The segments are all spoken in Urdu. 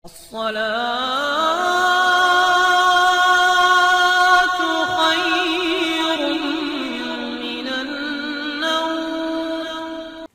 الصلاة خير من النوم۔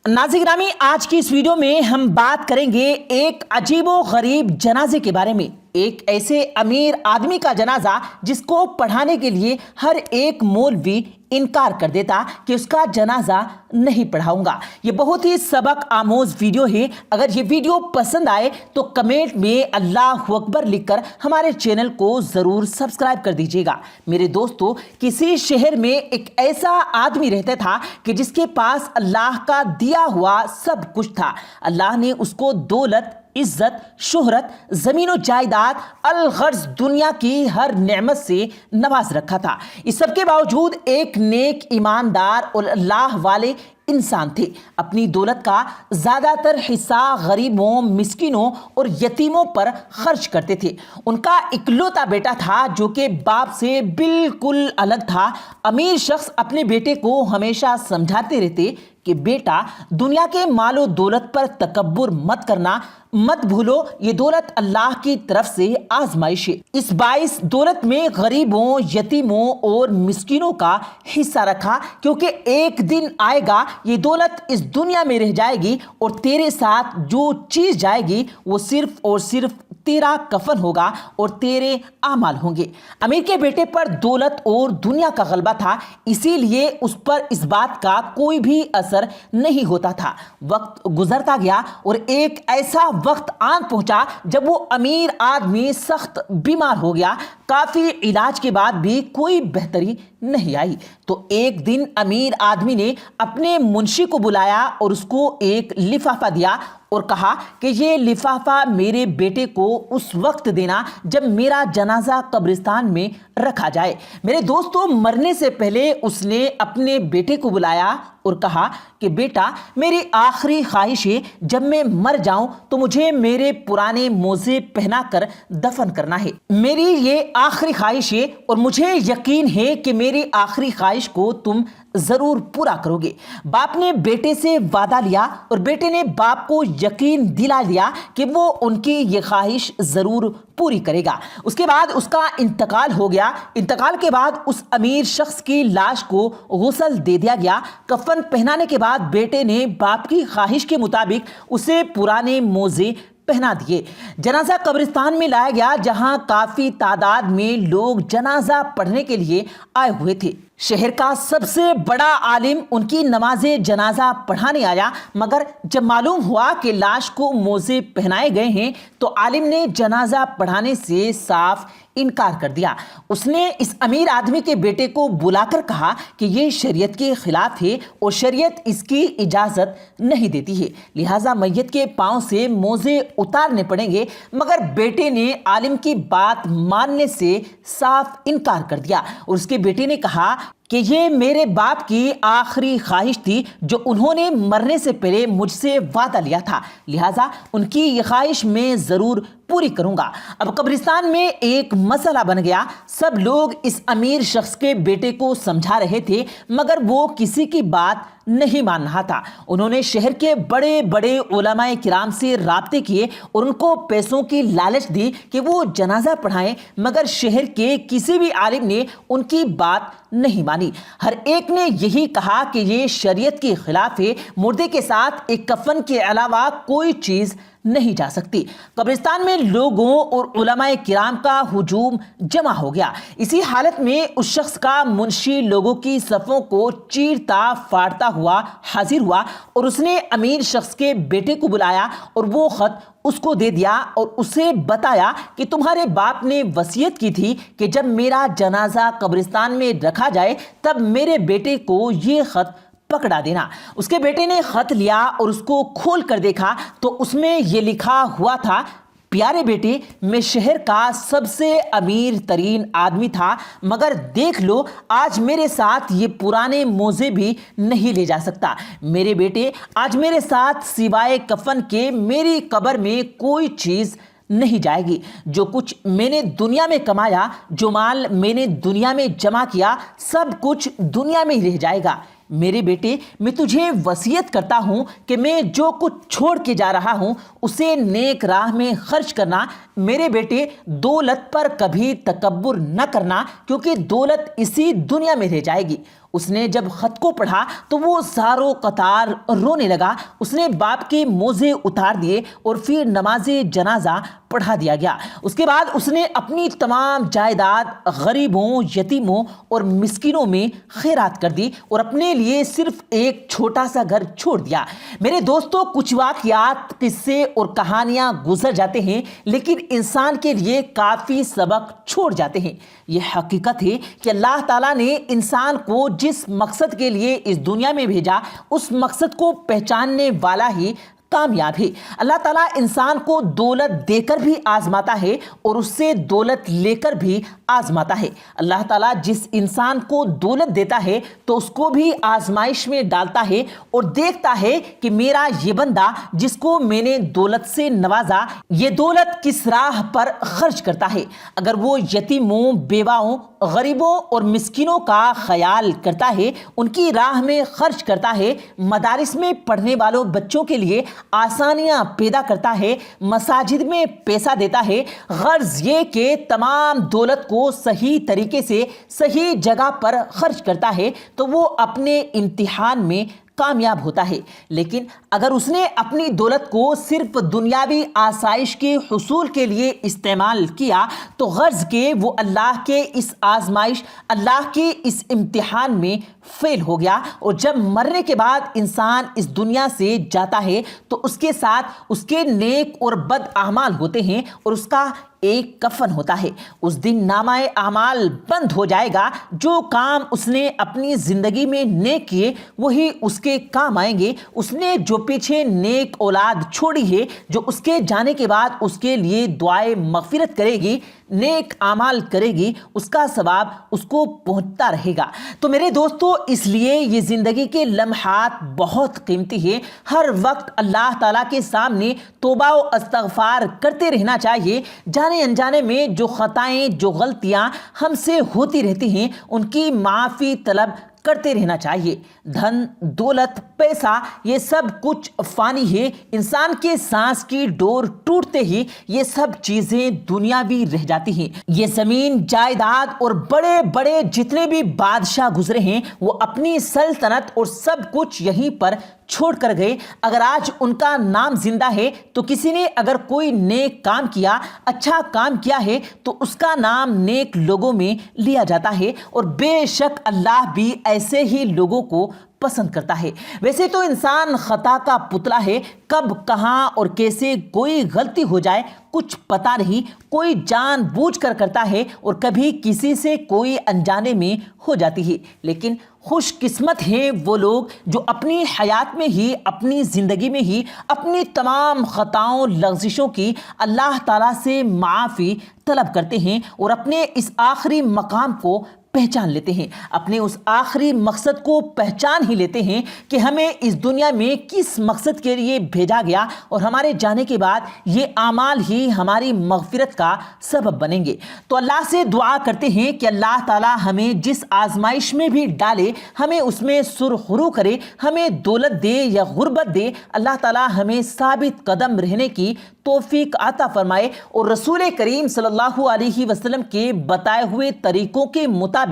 ناظرین گرامی، آج کی اس ویڈیو میں ہم بات کریں گے ایک عجیب و غریب جنازے کے بارے میں۔ ایک ایسے امیر آدمی کا جنازہ جس کو پڑھانے کے لیے ہر ایک مولوی انکار کر دیتا کہ اس کا جنازہ نہیں پڑھاؤں گا۔ یہ بہت ہی سبق آموز ویڈیو ہے۔ اگر یہ ویڈیو پسند آئے تو کمنٹ میں اللہ اکبر لکھ کر ہمارے چینل کو ضرور سبسکرائب کر دیجیے گا۔ میرے دوستو، کسی شہر میں ایک ایسا آدمی رہتا تھا کہ جس کے پاس اللہ کا دیا ہوا سب کچھ تھا۔ اللہ نے اس کو دولت، عزت، شہرت، زمین و جائیداد، الغرض دنیا کی ہر نعمت سے نواز رکھا تھا۔ اس سب کے باوجود ایک نیک، ایماندار اور اللہ والے انسان تھے۔ اپنی دولت کا زیادہ تر حصہ غریبوں، مسکینوں اور یتیموں پر خرچ کرتے تھے۔ ان کا اکلوتا بیٹا تھا جو کہ باپ سے بالکل الگ تھا۔ امیر شخص اپنے بیٹے کو ہمیشہ سمجھاتے رہتے کہ بیٹا، دنیا کے مال و دولت پر تکبر مت کرنا، مت بھولو یہ دولت اللہ کی طرف سے آزمائش ہے۔ اس باعث دولت میں غریبوں، یتیموں اور مسکینوں کا حصہ رکھا، کیونکہ ایک دن آئے گا یہ دولت اس دنیا میں رہ جائے گی اور تیرے ساتھ جو چیز جائے گی وہ صرف اور صرف تیرا کفن ہوگا اور تیرے اعمال ہوں گے۔ امیر کے بیٹے پر دولت اور دنیا کا غلبہ تھا، اسی لیے اس پر اس بات کا کوئی بھی اثر نہیں ہوتا تھا۔ وقت گزرتا گیا اور ایک ایسا وقت آن پہنچا جب وہ امیر آدمی سخت بیمار ہو گیا۔ کافی علاج کے بعد بھی کوئی بہتری نہیں آئی تو ایک دن امیر آدمی نے اپنے منشی کو بلایا اور اس کو ایک لفافہ دیا اور کہا کہ یہ لفافہ میرے بیٹے کو اس وقت دینا جب میرا جنازہ قبرستان میں رکھا جائے۔ میرے دوستو، مرنے سے پہلے اس نے اپنے بیٹے کو بلایا اور کہا کہ بیٹا، میری آخری خواہش ہے جب میں مر جاؤں تو مجھے میرے پرانے موزے پہنا کر دفن کرنا ہے۔ میری یہ آخری خواہش ہے اور مجھے یقین ہے کہ میری آخری خواہش کو تم ضرور پورا کرو گے۔ باپ نے بیٹے سے وعدہ لیا اور بیٹے نے باپ کو یقین دلا دیا کہ وہ ان کی یہ خواہش ضرور پوری کرے گا۔ اس کے بعد اس کا انتقال ہو گیا۔ انتقال کے بعد اس امیر شخص کی لاش کو غسل دے دیا گیا۔ کفن پہنانے کے بعد بیٹے نے باپ کی خواہش کے مطابق اسے پرانے موزے پہنا دیے۔ جنازہ قبرستان میں لایا گیا جہاں کافی تعداد میں لوگ جنازہ پڑھنے کے لیے آئے ہوئے تھے۔ شہر کا سب سے بڑا عالم ان کی نماز جنازہ پڑھانے آیا، مگر جب معلوم ہوا کہ لاش کو موزے پہنائے گئے ہیں تو عالم نے جنازہ پڑھانے سے صاف انکار کر دیا۔ اس نے اس امیر آدمی کے بیٹے کو بلا کر کہا کہ یہ شریعت کے خلاف ہے اور شریعت اس کی اجازت نہیں دیتی ہے، لہٰذا میت کے پاؤں سے موزے اتارنے پڑیں گے۔ مگر بیٹے نے عالم کی بات ماننے سے صاف انکار کر دیا اور اس کے بیٹے نے کہا کہ یہ میرے باپ کی آخری خواہش تھی جو انہوں نے مرنے سے پہلے مجھ سے وعدہ لیا تھا، لہٰذا ان کی یہ خواہش میں ضرور پوری کروں گا۔ اب قبرستان میں ایک مسئلہ بن گیا۔ سب لوگ اس امیر شخص کے بیٹے کو سمجھا رہے تھے مگر وہ کسی کی بات نہیں مان رہا تھا۔ انہوں نے شہر کے بڑے بڑے علماء کرام سے رابطے کیے اور ان کو پیسوں کی لالچ دی کہ وہ جنازہ پڑھائیں، مگر شہر کے کسی بھی عالم نے ان کی بات نہیں مانی۔ ہر ایک نے یہی کہا کہ یہ شریعت کے خلاف ہے، مردے کے ساتھ ایک کفن کے علاوہ کوئی چیز نہیں جا سکتی۔ قبرستان میں لوگوں اور علماء کرام کا ہجوم جمع ہو گیا۔ اسی حالت میں اس شخص کا منشی لوگوں کی صفوں کو چیرتا پھاڑتا ہوا حاضر ہوا اور اس نے امیر شخص کے بیٹے کو بلایا اور وہ خط اس کو دے دیا اور اسے بتایا کہ تمہارے باپ نے وصیت کی تھی کہ جب میرا جنازہ قبرستان میں رکھا جائے تب میرے بیٹے کو یہ خط پکڑا دینا۔ اس کے بیٹے نے خط لیا اور اس کو کھول کر دیکھا تو اس میں یہ لکھا ہوا تھا، پیارے بیٹے، میں شہر کا سب سے امیر ترین آدمی تھا مگر دیکھ لو آج میرے ساتھ یہ پرانے موزے بھی نہیں لے جا سکتا۔ میرے بیٹے، آج میرے ساتھ سوائے کفن کے میری قبر میں کوئی چیز نہیں جائے گی۔ جو کچھ میں نے دنیا میں کمایا، جو مال میں نے دنیا میں جمع کیا، سب کچھ دنیا میں ہی رہ جائے گا۔ میرے بیٹے میں تجھے وصیت کرتا ہوں کہ میں جو کچھ چھوڑ کے جا رہا ہوں اسے نیک راہ میں خرچ کرنا۔ میرے بیٹے دولت پر کبھی تکبر نہ کرنا کیونکہ دولت اسی دنیا میں رہ جائے گی۔ اس نے جب خط کو پڑھا تو وہ زاروں قطار رونے لگا۔ اس نے باپ کے موزے اتار دیے اور پھر نماز جنازہ پڑھا دیا گیا۔ اس کے بعد اس نے اپنی تمام جائیداد غریبوں، یتیموں اور مسکینوں میں خیرات کر دی اور اپنے لیے صرف ایک چھوٹا سا گھر چھوڑ دیا۔ میرے دوستو، کچھ واقعات، قصے اور کہانیاں گزر جاتے ہیں لیکن انسان کے لیے کافی سبق چھوڑ جاتے ہیں۔ یہ حقیقت ہے کہ اللہ تعالیٰ نے انسان کو جس مقصد کے لیے اس دنیا میں بھیجا اس مقصد کو پہچاننے والا ہی کامیاب ہے۔ اللہ تعالیٰ انسان کو دولت دے کر بھی آزماتا ہے اور اس سے دولت لے کر بھی آزماتا ہے۔ اللہ تعالیٰ جس انسان کو دولت دیتا ہے تو اس کو بھی آزمائش میں ڈالتا ہے اور دیکھتا ہے کہ میرا یہ بندہ جس کو میں نے دولت سے نوازا یہ دولت کس راہ پر خرچ کرتا ہے۔ اگر وہ یتیموں، بیواؤں، غریبوں اور مسکینوں کا خیال کرتا ہے، ان کی راہ میں خرچ کرتا ہے، مدارس میں پڑھنے والوں بچوں کے لیے آسانیاں پیدا کرتا ہے، مساجد میں پیسہ دیتا ہے، غرض یہ کہ تمام دولت کو صحیح طریقے سے صحیح جگہ پر خرچ کرتا ہے تو وہ اپنے امتحان میں کامیاب ہوتا ہے۔ لیکن اگر اس نے اپنی دولت کو صرف دنیاوی آسائش کے حصول کے لیے استعمال کیا تو غرض کہ وہ اللہ کے اس آزمائش، اللہ کے اس امتحان میں فیل ہو گیا، اور جب مرنے کے بعد انسان اس دنیا سے جاتا ہے تو اس کے ساتھ اس کے نیک اور بد اعمال ہوتے ہیں اور اس کا ایک کفن ہوتا ہے۔ اس دن نامہ اعمال بند ہو جائے گا۔ جو کام اس نے اپنی زندگی میں نیک کیے وہی اس کے کام آئیں گے۔ اس نے جو پیچھے نیک اولاد چھوڑی ہے جو اس کے جانے کے بعد اس کے لیے دعائے مغفرت کرے گی، نیک اعمال کرے گی، اس کا ثواب اس کو پہنچتا رہے گا۔ تو میرے دوستو، اس لیے یہ زندگی کے لمحات بہت قیمتی ہیں۔ ہر وقت اللہ تعالیٰ کے سامنے توبہ و استغفار کرتے رہنا چاہیے۔ جانے انجانے میں جو خطائیں، جو غلطیاں ہم سے ہوتی رہتی ہیں ان کی معافی طلب کرتے رہنا چاہیے۔ دھن، دولت، پیسہ یہ سب کچھ فانی ہے۔ انسان کے سانس کی ڈور ٹوٹتے ہی یہ سب چیزیں دنیاوی رہ جاتی ہیں۔ یہ زمین، جائیداد اور بڑے بڑے جتنے بھی بادشاہ گزرے ہیں وہ اپنی سلطنت اور سب کچھ یہیں پر چھوڑ کر گئے۔ اگر آج ان کا نام زندہ ہے تو کسی نے اگر کوئی نیک کام کیا، اچھا کام کیا ہے تو اس کا نام نیک لوگوں میں لیا جاتا ہے، اور بے شک اللہ بھی ایسے ہی لوگوں کو پسند کرتا ہے۔ ویسے تو انسان خطا کا پتلا ہے، کب کہاں اور کیسے کوئی غلطی ہو جائے کچھ پتہ نہیں۔ کوئی جان بوجھ کر کرتا ہے اور کبھی کسی سے کوئی انجانے میں ہو جاتی ہے، لیکن خوش قسمت ہیں وہ لوگ جو اپنی حیات میں ہی، اپنی زندگی میں ہی اپنی تمام خطاؤں، لغزشوں کی اللہ تعالیٰ سے معافی طلب کرتے ہیں اور اپنے اس آخری مقام کو پہچان لیتے ہیں، اپنے اس آخری مقصد کو پہچان ہی لیتے ہیں کہ ہمیں اس دنیا میں کس مقصد کے لیے بھیجا گیا اور ہمارے جانے کے بعد یہ اعمال ہی ہماری مغفرت کا سبب بنیں گے۔ تو اللہ سے دعا کرتے ہیں کہ اللہ تعالیٰ ہمیں جس آزمائش میں بھی ڈالے ہمیں اس میں سرخرو کرے، ہمیں دولت دے یا غربت دے، اللہ تعالیٰ ہمیں ثابت قدم رہنے کی توفیق عطا فرمائے اور رسول کریم صلی اللہ علیہ وسلم کے بتائے ہوئے طریقوں کے مطابق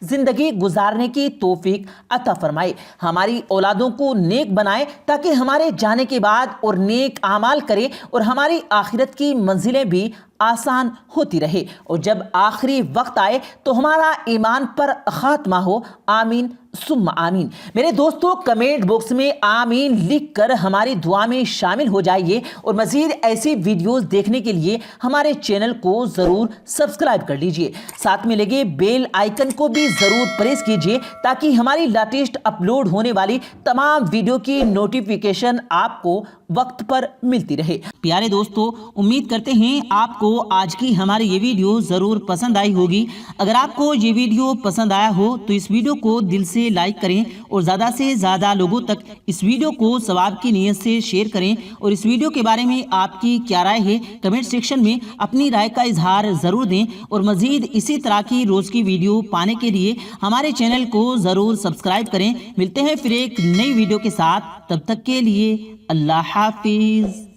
زندگی گزارنے کی توفیق عطا فرمائے۔ ہماری اولادوں کو نیک بنائے تاکہ ہمارے جانے کے بعد اور نیک اعمال کرے اور ہماری آخرت کی منزلیں بھی آسان ہوتی رہے، اور جب آخری وقت آئے تو ہمارا ایمان پر خاتمہ ہو۔ آمین ثم آمین۔ میرے دوستو، کمنٹ باکس میں آمین لکھ کر ہماری دعا میں شامل ہو جائیے، اور مزید ایسی ویڈیوز دیکھنے کے لیے ہمارے چینل کو ضرور سبسکرائب کر لیجئے، ساتھ میں لگے بیل آئیکن کو بھی ضرور پریس کیجئے تاکہ ہماری لیٹسٹ اپلوڈ ہونے والی تمام ویڈیو کی نوٹیفیکیشن آپ کو وقت پر ملتی رہے۔ پیارے دوستو، امید کرتے ہیں آپ کو آج کی ہماری یہ ویڈیو ضرور پسند آئی ہوگی۔ اگر آپ کو یہ ویڈیو پسند آیا ہو تو اس ویڈیو کو دل سے لائک کریں اور زیادہ سے زیادہ لوگوں تک اس ویڈیو کو ثواب کی نیت سے شیئر کریں، اور اس ویڈیو کے بارے میں آپ کی کیا رائے ہے کمنٹ سیکشن میں اپنی رائے کا اظہار ضرور دیں، اور مزید اسی طرح کی روز کی ویڈیو پانے کے لیے ہمارے چینل کو ضرور سبسکرائب کریں۔ ملتے ہیں پھر ایک نئی ویڈیو کے ساتھ، تب تک کے لیے اللہ حافظ۔